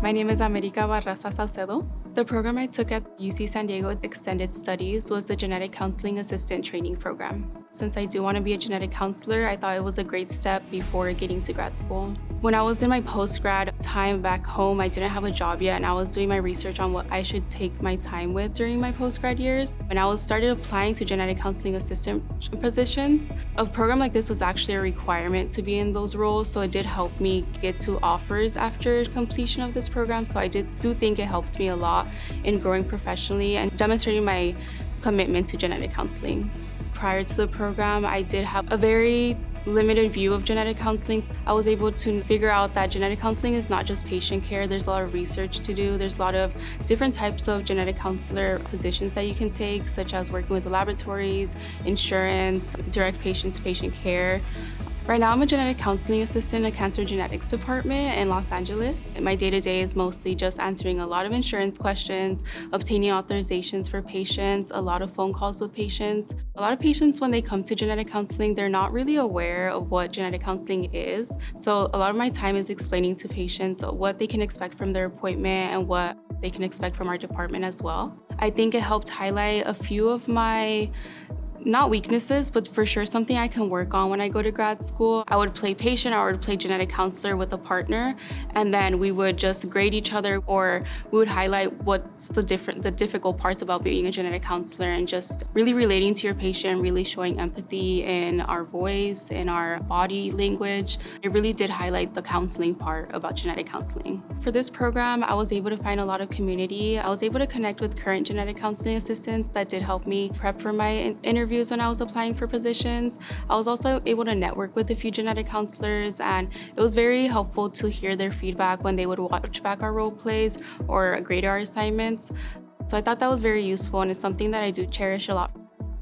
My name is Ammerica Barraza. The program I took at UC San Diego Extended Studies was the Genetic Counseling Assistant Training Program. Since I do want to be a genetic counselor, I thought it was a great step before getting to grad school. When I was in my post-grad time back home, I didn't have a job yet, and I was doing my research on what I should take my time with during my post-grad years. When I started applying to genetic counseling assistant positions, a program like this was actually a requirement to be in those roles, so it did help me get to offers after completion of this program. So I do think it helped me a lot in growing professionally and demonstrating my commitment to genetic counseling. Prior to the program, I did have a very limited view of genetic counseling. I was able to figure out that genetic counseling is not just patient care. There's a lot of research to do. There's a lot of different types of genetic counselor positions that you can take, such as working with laboratories, insurance, direct patient-to-patient care. Right now, I'm a genetic counseling assistant in a cancer genetics department in Los Angeles. My day-to-day is mostly just answering a lot of insurance questions, obtaining authorizations for patients, a lot of phone calls with patients. A lot of patients, when they come to genetic counseling, they're not really aware of what genetic counseling is. So a lot of my time is explaining to patients what they can expect from their appointment and what they can expect from our department as well. I think it helped highlight a few of my not weaknesses, but for sure something I can work on when I go to grad school. I would play patient, I would play genetic counselor with a partner, and then we would just grade each other, or we would highlight what's the difficult parts about being a genetic counselor and just really relating to your patient, really showing empathy in our voice, in our body language. It really did highlight the counseling part about genetic counseling. For this program, I was able to find a lot of community. I was able to connect with current genetic counseling assistants that did help me prep for my interviews when I was applying for positions. I was also able to network with a few genetic counselors, and it was very helpful to hear their feedback when they would watch back our role plays or grade our assignments. So I thought that was very useful, and it's something that I do cherish a lot.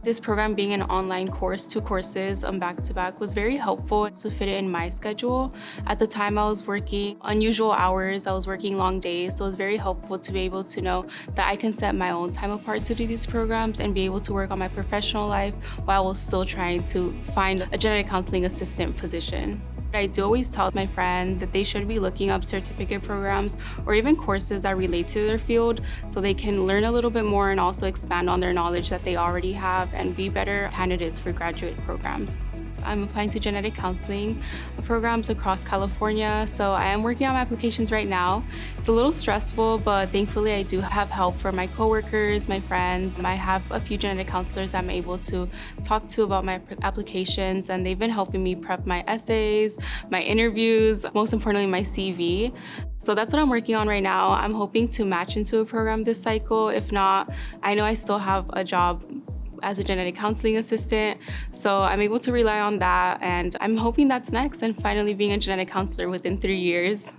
This program being an online course, 2 courses back-to-back, was very helpful to fit it in my schedule. At the time, I was working unusual hours, I was working long days, so it was very helpful to be able to know that I can set my own time apart to do these programs and be able to work on my professional life while I was still trying to find a genetic counseling assistant position. I do always tell my friends that they should be looking up certificate programs or even courses that relate to their field so they can learn a little bit more and also expand on their knowledge that they already have and be better candidates for graduate programs. I'm applying to genetic counseling programs across California, so I am working on my applications right now. It's a little stressful, but thankfully I do have help from my coworkers, my friends. I have a few genetic counselors I'm able to talk to about my applications, and they've been helping me prep my essays, my interviews, most importantly, my CV. So that's what I'm working on right now. I'm hoping to match into a program this cycle. If not, I know I still have a job as a genetic counseling assistant, so I'm able to rely on that, and I'm hoping that's next and finally being a genetic counselor within 3 years.